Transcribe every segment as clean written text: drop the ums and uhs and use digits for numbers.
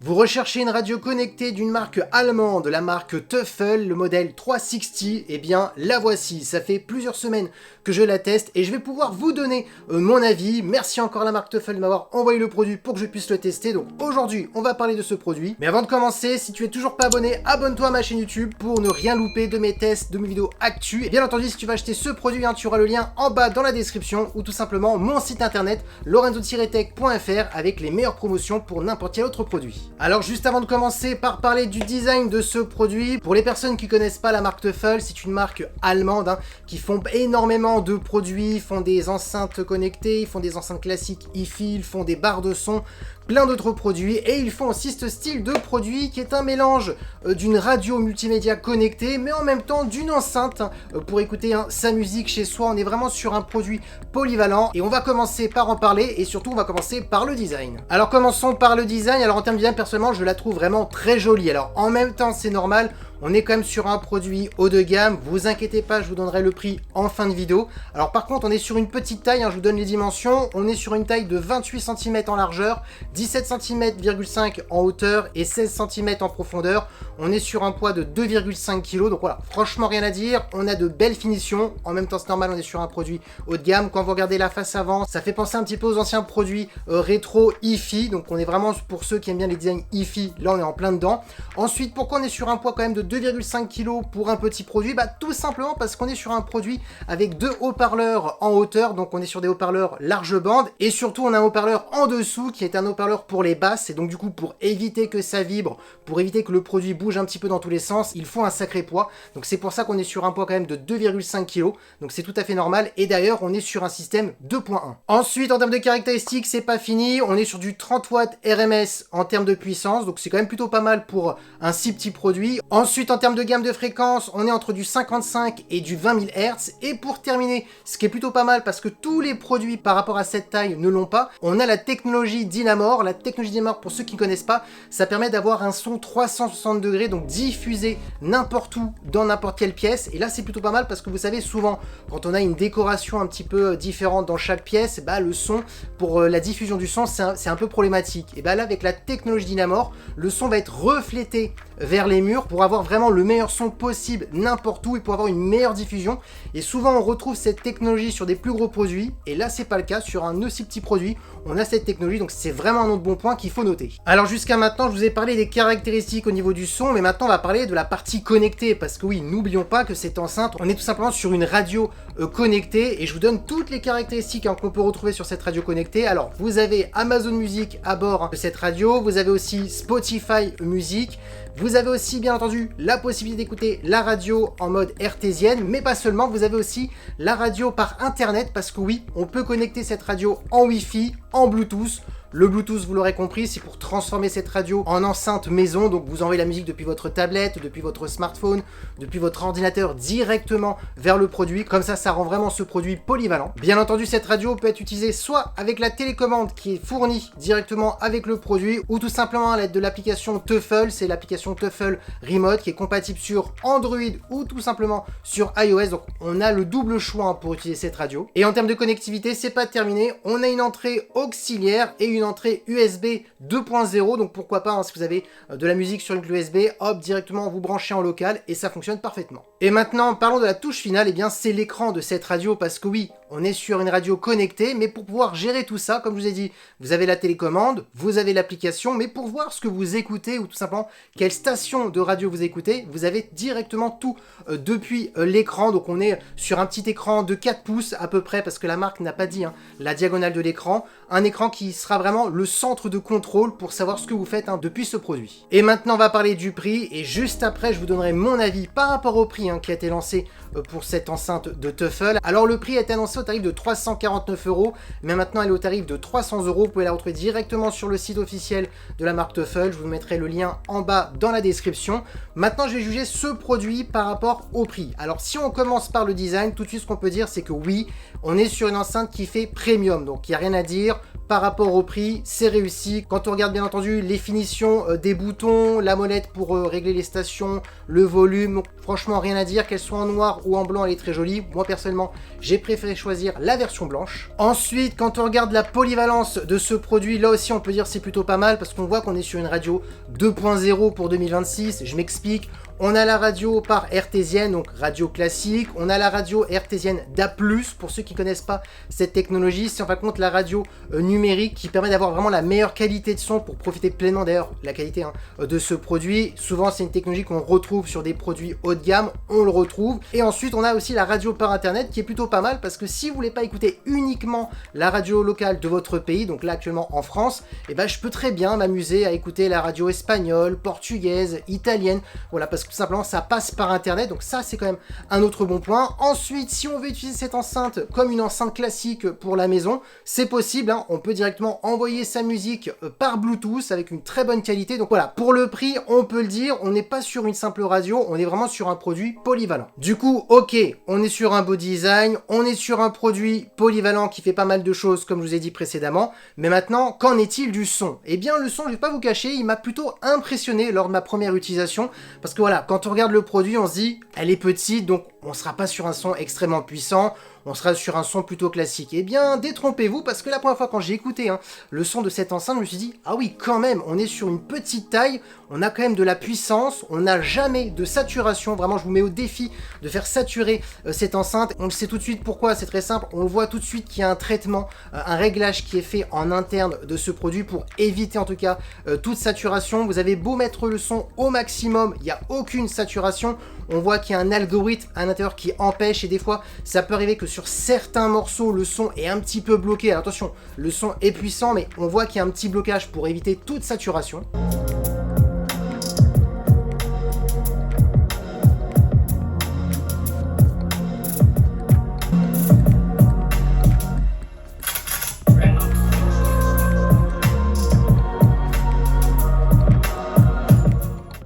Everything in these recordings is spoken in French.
Vous recherchez une radio connectée d'une marque allemande, la marque Teufel, le modèle 360, eh bien la voici. Ça fait plusieurs semaines que je la teste et je vais pouvoir vous donner mon avis. Merci encore à la marque Teufel de m'avoir envoyé le produit pour que je puisse le tester. Donc aujourd'hui, on va parler de ce produit. Mais avant de commencer, si tu es toujours pas abonné, abonne-toi à ma chaîne YouTube pour ne rien louper de mes tests, de mes vidéos actu. Et bien entendu, si tu vas acheter ce produit, tu auras le lien en bas dans la description ou tout simplement mon site internet lorenzo-tech.fr avec les meilleures promotions pour n'importe quel autre produit. Alors juste avant de commencer par parler du design de ce produit, pour les personnes qui connaissent pas la marque Teufel, c'est une marque allemande qui font énormément de produits, ils font des enceintes connectées, ils font des enceintes classiques hi-fi, ils font des barres de son, plein d'autres produits et ils font aussi ce style de produit qui est un mélange d'une radio multimédia connectée mais en même temps d'une enceinte pour écouter sa musique chez soi. On est vraiment sur un produit polyvalent et on va commencer par en parler et surtout on va commencer par le design. Alors commençons par le design. Alors en termes de design, personnellement je la trouve vraiment très jolie. Alors en même temps c'est normal, on est quand même sur un produit haut de gamme, vous inquiétez pas, je vous donnerai le prix en fin de vidéo. Alors par contre on est sur une petite taille, je vous donne les dimensions, on est sur une taille de 28 cm en largeur, 17 cm,5 cm en hauteur et 16 cm en profondeur. On est sur un poids de 2,5 kg, donc voilà, franchement rien à dire, on a de belles finitions, en même temps c'est normal, on est sur un produit haut de gamme. Quand vous regardez la face avant, ça fait penser un petit peu aux anciens produits rétro hi-fi, donc on est vraiment pour ceux qui aiment bien les designs hi-fi, là on est en plein dedans. Ensuite, pourquoi on est sur un poids quand même de 2,5 kg pour un petit produit? Tout simplement parce qu'on est sur un produit avec deux haut-parleurs en hauteur, donc on est sur des haut-parleurs large bande et surtout on a un haut-parleur en dessous qui est un haut-parleur pour les basses et donc du coup pour éviter que ça vibre, pour éviter que le produit bouge un petit peu dans tous les sens, il faut un sacré poids. Donc c'est pour ça qu'on est sur un poids quand même de 2,5 kg, donc c'est tout à fait normal et d'ailleurs on est sur un système 2.1. Ensuite en termes de caractéristiques, c'est pas fini, on est sur du 30 watts RMS en termes de puissance, donc c'est quand même plutôt pas mal pour un si petit produit. Ensuite en termes de gamme de fréquences, on est entre du 55 et du 20 000 Hz. Et pour terminer, ce qui est plutôt pas mal parce que tous les produits par rapport à cette taille ne l'ont pas, on a la technologie Dynamore. La technologie Dynamore, pour ceux qui ne connaissent pas, ça permet d'avoir un son 360 degrés, donc diffusé n'importe où, dans n'importe quelle pièce. Et là, c'est plutôt pas mal parce que vous savez, souvent, quand on a une décoration un petit peu différente dans chaque pièce, le son, pour la diffusion du son, c'est un peu problématique. Et là, avec la technologie Dynamore, le son va être reflété vers les murs pour avoir vraiment le meilleur son possible n'importe où et pour avoir une meilleure diffusion. Et souvent on retrouve cette technologie sur des plus gros produits et là c'est pas le cas. Sur un aussi petit produit on a cette technologie, donc c'est vraiment un autre bon point qu'il faut noter. Alors jusqu'à maintenant je vous ai parlé des caractéristiques au niveau du son, mais maintenant on va parler de la partie connectée parce que oui, n'oublions pas que cette enceinte, on est tout simplement sur une radio connectée et je vous donne toutes les caractéristiques qu'on peut retrouver sur cette radio connectée. Alors vous avez Amazon Music à bord de cette radio, vous avez aussi Spotify Music, vous avez aussi bien entendu la possibilité d'écouter la radio en mode hertzienne, mais pas seulement, vous avez aussi la radio par internet parce que oui, on peut connecter cette radio en Wi-Fi, en Bluetooth. Le Bluetooth, vous l'aurez compris, c'est pour transformer cette radio en enceinte maison, donc vous envoyez la musique depuis votre tablette, depuis votre smartphone, depuis votre ordinateur directement vers le produit, comme ça rend vraiment ce produit polyvalent. Bien entendu, cette radio peut être utilisée soit avec la télécommande qui est fournie directement avec le produit, ou tout simplement à l'aide de l'application Teufel, c'est l'application Teufel Remote qui est compatible sur Android ou tout simplement sur iOS, donc on a le double choix pour utiliser cette radio. Et en termes de connectivité, c'est pas terminé, on a une entrée auxiliaire et une entrée USB 2.0, donc pourquoi pas si vous avez de la musique sur une clé USB, hop, directement vous branchez en local et ça fonctionne parfaitement. Et maintenant parlons de la touche finale, et bien c'est l'écran de cette radio parce que oui, on est sur une radio connectée, mais pour pouvoir gérer tout ça, comme je vous ai dit, vous avez la télécommande, vous avez l'application, mais pour voir ce que vous écoutez ou tout simplement quelle station de radio vous écoutez, vous avez directement tout depuis l'écran. Donc on est sur un petit écran de 4 pouces à peu près, parce que la marque n'a pas dit la diagonale de l'écran, un écran qui sera vraiment le centre de contrôle pour savoir ce que vous faites depuis ce produit. Et maintenant on va parler du prix, et juste après je vous donnerai mon avis par rapport au prix qui a été lancé pour cette enceinte de Teufel. Alors le prix a été annoncé au tarif de 349 €, mais maintenant elle est au tarif de 300 €. Vous pouvez la retrouver directement sur le site officiel de la marque Teufel, je vous mettrai le lien en bas dans la description. Maintenant je vais juger ce produit par rapport au prix. Alors si on commence par le design, tout de suite ce qu'on peut dire c'est que oui, on est sur une enceinte qui fait premium, donc il n'y a rien à dire. par rapport au prix, c'est réussi. Quand on regarde bien entendu les finitions des boutons, la molette pour régler les stations, le volume, franchement rien à dire, qu'elle soit en noir ou en blanc, elle est très jolie. Moi personnellement, j'ai préféré choisir la version blanche. Ensuite, quand on regarde la polyvalence de ce produit, là aussi on peut dire c'est plutôt pas mal parce qu'on voit qu'on est sur une radio 2.0 pour 2026. Je m'explique. On a la radio par hertzienne, donc radio classique. On a la radio hertzienne DA+, pour ceux qui ne connaissent pas cette technologie. C'est en fin de compte la radio numérique qui permet d'avoir vraiment la meilleure qualité de son pour profiter pleinement d'ailleurs la qualité de ce produit. Souvent, c'est une technologie qu'on retrouve sur des produits haut de gamme, on le retrouve. Et ensuite, on a aussi la radio par internet qui est plutôt pas mal parce que si vous voulez pas écouter uniquement la radio locale de votre pays, donc là actuellement en France, eh ben, je peux très bien m'amuser à écouter la radio espagnole, portugaise, italienne. Voilà, parce que tout simplement ça passe par internet, donc ça c'est quand même un autre bon point. Ensuite, si on veut utiliser cette enceinte comme une enceinte classique pour la maison, c'est possible, hein. On peut directement envoyer sa musique par Bluetooth avec une très bonne qualité. Donc voilà, pour le prix, on peut le dire, on n'est pas sur une simple radio, on est vraiment sur un produit polyvalent. Du coup, ok, on est sur un beau design, on est sur un produit polyvalent qui fait pas mal de choses comme je vous ai dit précédemment, mais maintenant, qu'en est-il du son? Eh bien le son, je vais pas vous cacher, il m'a plutôt impressionné lors de ma première utilisation, parce que voilà, quand on regarde le produit, on se dit, elle est petite, donc on sera pas sur un son extrêmement puissant, on sera sur un son plutôt classique. Eh bien, détrompez-vous, parce que la première fois quand j'ai écouté le son de cette enceinte, je me suis dit, ah oui, quand même, on est sur une petite taille, on a quand même de la puissance, on n'a jamais de saturation, vraiment je vous mets au défi de faire saturer cette enceinte. On le sait tout de suite pourquoi, c'est très simple, on le voit tout de suite qu'il y a un traitement, un réglage qui est fait en interne de ce produit pour éviter en tout cas toute saturation. Vous avez beau mettre le son au maximum, il n'y a aucune saturation. On voit qu'il y a un algorithme à l'intérieur qui empêche et des fois ça peut arriver que sur certains morceaux le son est un petit peu bloqué. Alors attention, le son est puissant mais on voit qu'il y a un petit blocage pour éviter toute saturation.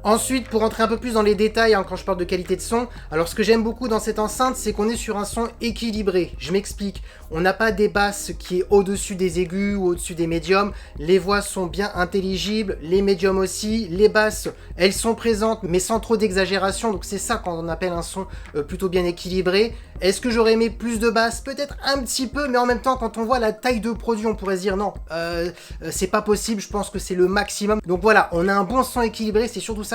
Ensuite, pour rentrer un peu plus dans les détails, quand je parle de qualité de son, alors ce que j'aime beaucoup dans cette enceinte, c'est qu'on est sur un son équilibré. Je m'explique, on n'a pas des basses qui est au-dessus des aigus ou au-dessus des médiums, les voix sont bien intelligibles, les médiums aussi, les basses, elles sont présentes mais sans trop d'exagération, donc c'est ça quand on appelle un son plutôt bien équilibré. Est-ce que j'aurais aimé plus de basses? Peut-être un petit peu, mais en même temps, quand on voit la taille de produit, on pourrait se dire non, c'est pas possible, je pense que c'est le maximum. Donc voilà, on a un bon son équilibré, c'est surtout ça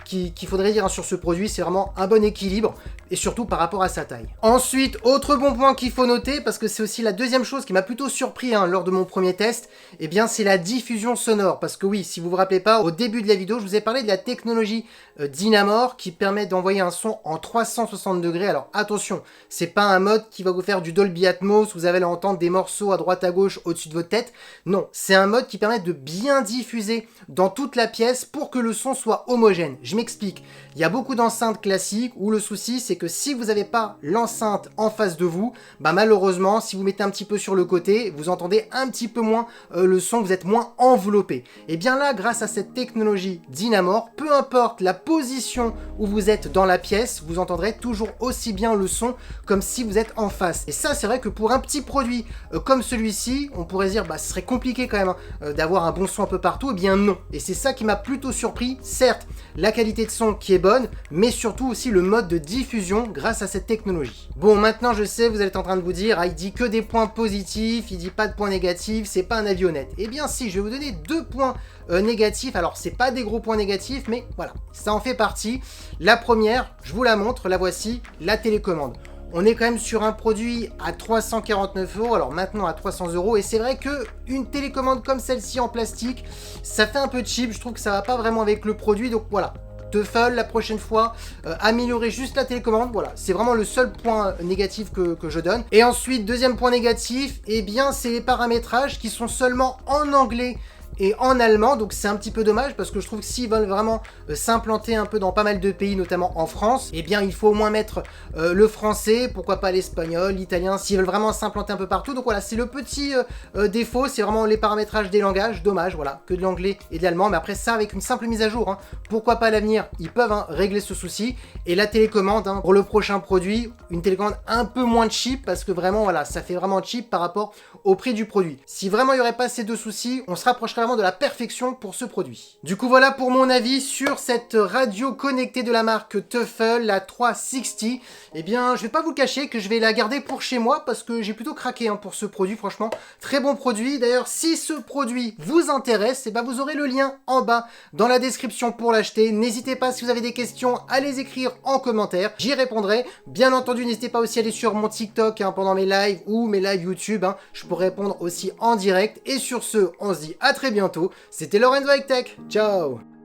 qu'il faudrait dire sur ce produit, c'est vraiment un bon équilibre, et surtout par rapport à sa taille. Ensuite, autre bon point qu'il faut noter, parce que c'est aussi la deuxième chose qui m'a plutôt surpris lors de mon premier test, eh bien c'est la diffusion sonore, parce que oui, si vous vous rappelez pas, au début de la vidéo, je vous ai parlé de la technologie Dynamore, qui permet d'envoyer un son en 360 degrés, alors attention, c'est pas un mode qui va vous faire du Dolby Atmos, vous allez entendre des morceaux à droite à gauche au-dessus de votre tête, non, c'est un mode qui permet de bien diffuser dans toute la pièce pour que le son soit homogène. Je m'explique, il y a beaucoup d'enceintes classiques où le souci c'est que si vous n'avez pas l'enceinte en face de vous, bah malheureusement si vous mettez un petit peu sur le côté, vous entendez un petit peu moins le son, vous êtes moins enveloppé. Et bien là, grâce à cette technologie Dynamore, peu importe la position où vous êtes dans la pièce, vous entendrez toujours aussi bien le son comme si vous êtes en face. Et ça c'est vrai que pour un petit produit comme celui-ci, on pourrait se dire bah ce serait compliqué quand même d'avoir un bon son un peu partout, et bien non. Et c'est ça qui m'a plutôt surpris, certes la qualité de son qui est bonne, mais surtout aussi le mode de diffusion grâce à cette technologie. Bon, maintenant je sais, vous êtes en train de vous dire, il dit que des points positifs, il dit pas de points négatifs, c'est pas un avis honnête. Eh bien si, je vais vous donner 2 points négatifs, alors c'est pas des gros points négatifs, mais voilà, ça en fait partie. La première, je vous la montre, la voici, la télécommande. On est quand même sur un produit à 349 €, alors maintenant à 300 €, et c'est vrai que une télécommande comme celle-ci en plastique, ça fait un peu cheap, je trouve que ça va pas vraiment avec le produit, donc voilà. Teufel, la prochaine fois, améliorer juste la télécommande, voilà, c'est vraiment le seul point négatif que je donne. Et ensuite, deuxième point négatif, eh bien c'est les paramétrages qui sont seulement en anglais et en allemand, donc c'est un petit peu dommage parce que je trouve que s'ils veulent vraiment s'implanter un peu dans pas mal de pays, notamment en France, eh bien il faut au moins mettre le français, pourquoi pas l'espagnol, l'italien, s'ils veulent vraiment s'implanter un peu partout. Donc voilà, c'est le petit défaut, c'est vraiment les paramétrages des langages, dommage, voilà, que de l'anglais et de l'allemand, mais après ça, avec une simple mise à jour, hein, pourquoi pas à l'avenir, ils peuvent régler ce souci. Et la télécommande, pour le prochain produit, une télécommande un peu moins cheap, parce que vraiment, voilà, ça fait vraiment cheap par rapport au prix du produit. Si vraiment il n'y aurait pas ces deux soucis, on se rapprocherait vraiment de la perfection pour ce produit. Du coup, voilà pour mon avis sur cette radio connectée de la marque Teufel, la 360. Eh bien, je vais pas vous le cacher que je vais la garder pour chez moi, parce que j'ai plutôt craqué pour ce produit, franchement. Très bon produit. D'ailleurs, si ce produit vous intéresse, eh ben, vous aurez le lien en bas dans la description pour l'acheter. N'hésitez pas, si vous avez des questions, à les écrire en commentaire. J'y répondrai. Bien entendu, n'hésitez pas aussi à aller sur mon TikTok pendant mes lives ou mes lives YouTube. Je pourrai répondre aussi en direct. Et sur ce, on se dit à très bientôt. C'était Lorenzo avec Tech. Ciao!